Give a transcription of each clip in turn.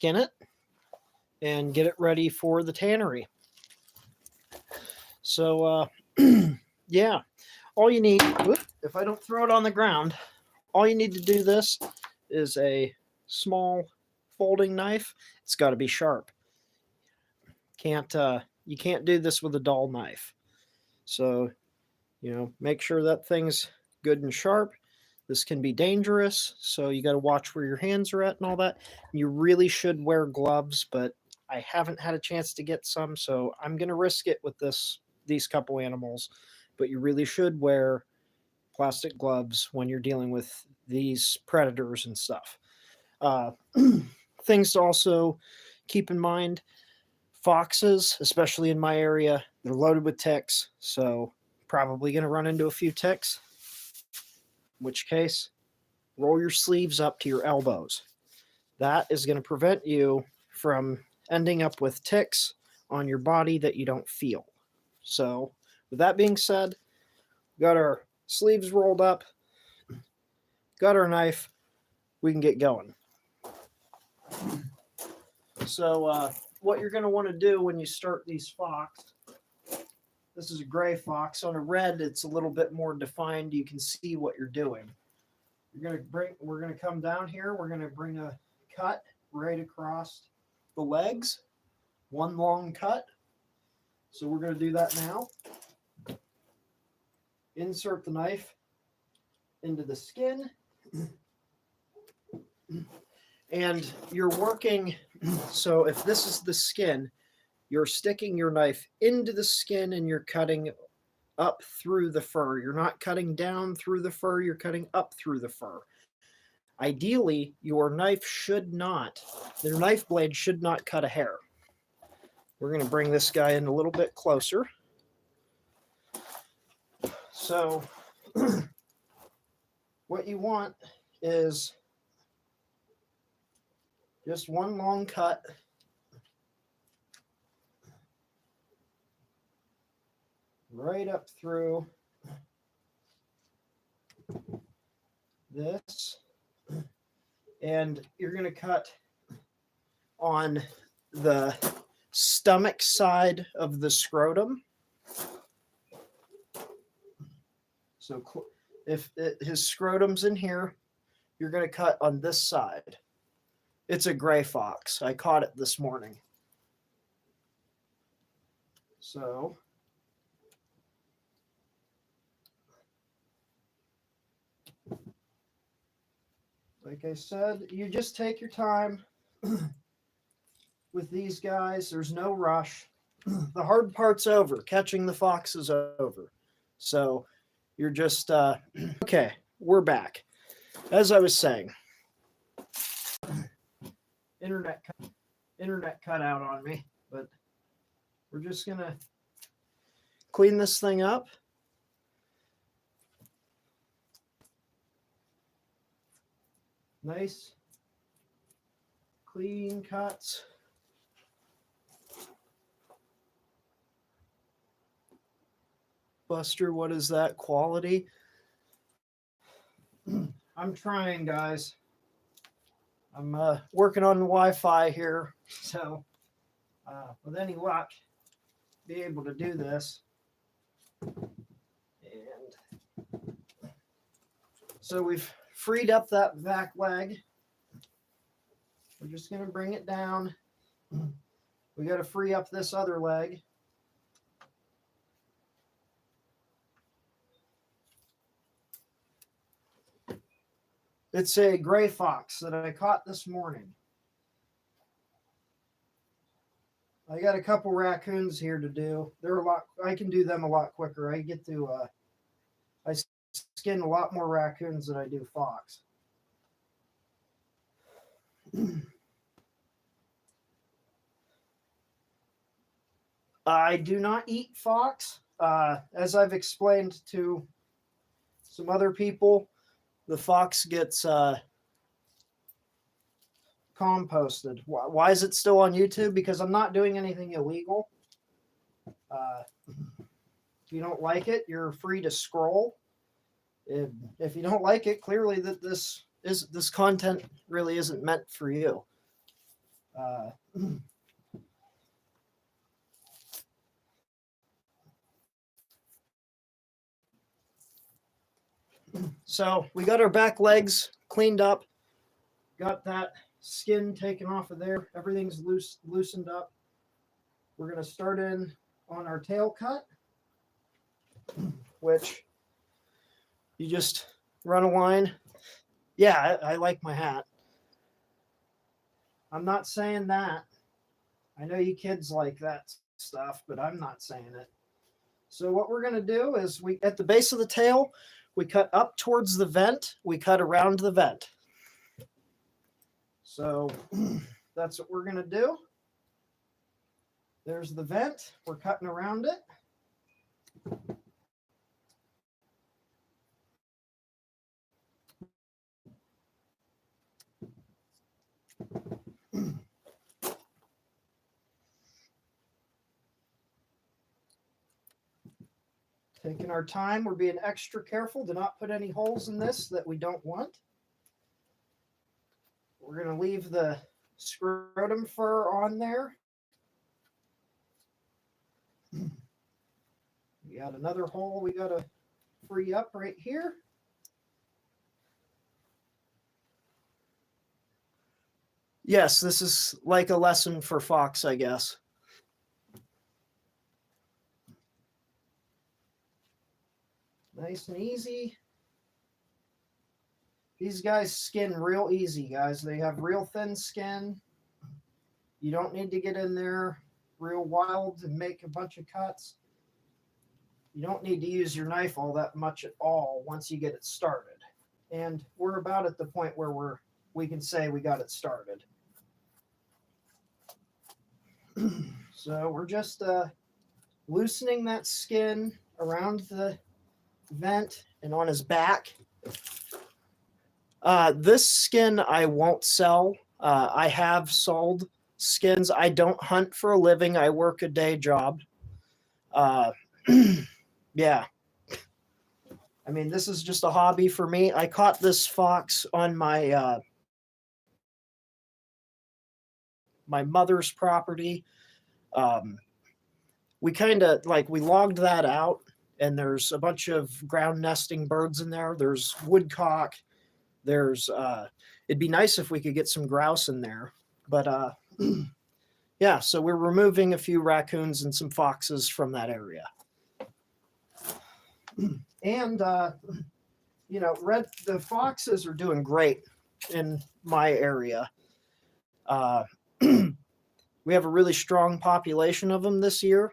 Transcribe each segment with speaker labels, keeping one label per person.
Speaker 1: skin it and get it ready for the tannery. So, yeah, all you need, if I don't throw it on the ground, all you need to do this is a small folding knife. It's got to be sharp. You can't do this with a dull knife. So, make sure that thing's good and sharp. This can be dangerous, so you got to watch where your hands are at and all that. You really should wear gloves, but I haven't had a chance to get some, so I'm going to risk it with these couple animals. But you really should wear plastic gloves when you're dealing with these predators and stuff. Uh, things to also keep in mind: foxes, especially in my area, they're loaded with ticks, so probably going to run into a few ticks. In which case, roll your sleeves up to your elbows. That is going to prevent you from ending up with ticks on your body that you don't feel. So, with that being said, we got our sleeves rolled up, got our knife, we can get going. So, what you're going to want to do when you start these fox, this is a gray fox. On a red, it's a little bit more defined. You can see what you're doing. We're going to come down here. We're going to bring a cut right across the legs, one long cut. So we're going to do that now. Insert the knife into the skin. And you're working, so if this is the skin, you're sticking your knife into the skin and you're cutting up through the fur. You're not cutting down through the fur, you're cutting up through the fur. Ideally, your knife blade should not cut a hair. We're going to bring this guy in a little bit closer. So, what you want is just one long cut. Right up through this. And you're going to cut on the stomach side of the scrotum. So if his scrotum's in here, you're going to cut on this side. It's a gray fox. I caught it this morning. So like I said, you just take your time with these guys. There's no rush. The hard part's over. Catching the fox is over. So you're just, okay, we're back. As I was saying, internet cut out on me, but we're just going to clean this thing up. Nice, clean cuts. Buster, what is that quality? I'm trying, guys. I'm working on the Wi-Fi here, so with any luck, be able to do this. And so we've freed up that back leg. We're just going to bring it down. We got to free up this other leg. It's a gray fox that I caught this morning. I got a couple raccoons here to do. I can do them a lot quicker. I skin a lot more raccoons than I do fox. I do not eat fox. As I've explained to some other people, the fox gets composted. Why is it still on YouTube? Because I'm not doing anything illegal. If you don't like it, you're free to scroll. If you don't like it, clearly that this content really isn't meant for you. Uh, so we got our back legs cleaned up, got that skin taken off of there. Everything's loosened up. We're going to start in on our tail cut, which you just run a line. Yeah, I like my hat. I'm not saying that. I know you kids like that stuff, but I'm not saying it. So what we're going to do is we at the base of the tail, we cut up towards the vent, we cut around the vent. So that's what we're going to do. There's the vent. We're cutting around it. Taking our time, we're being extra careful to not put any holes in this that we don't want. We're going to leave the scrotum fur on there. We got another hole we got to free up right here. Yes, this is like a lesson for Fox, I guess. Nice and easy. These guys skin real easy, guys. They have real thin skin. You don't need to get in there real wild and make a bunch of cuts. You don't need to use your knife all that much at all once you get it started. And we're about at the point where we can say we got it started. So we're just loosening that skin around the vent and on his back. This skin I won't sell. I have sold skins. I don't hunt for a living. I work a day job. Yeah. I mean, this is just a hobby for me. I caught this fox on my my mother's property. We kind of we logged that out, and there's a bunch of ground nesting birds in there. There's woodcock. There's it'd be nice if we could get some grouse in there, but yeah. So we're removing a few raccoons and some foxes from that area. And the foxes are doing great in my area. We have a really strong population of them this year.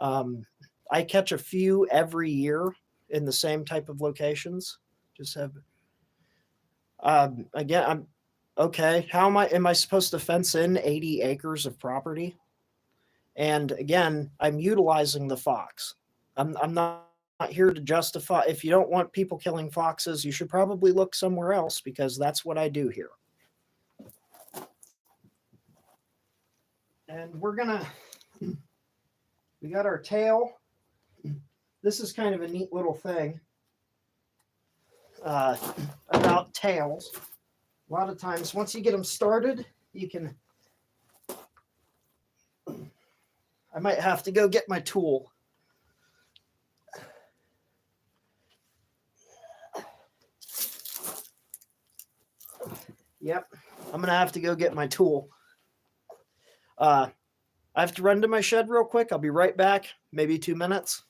Speaker 1: I catch a few every year in the same type of locations. Just have again. I'm okay. How am I supposed to fence in 80 acres of property? And again, I'm utilizing the fox. I'm not here to justify. If you don't want people killing foxes, you should probably look somewhere else, because that's what I do here. And we got our tail. This is kind of a neat little thing about tails. A lot of times, once you get them started, you can. I might have to go get my tool. Yep, I'm gonna have to go get my tool. I have to run to my shed real quick. I'll be right back. Maybe 2 minutes.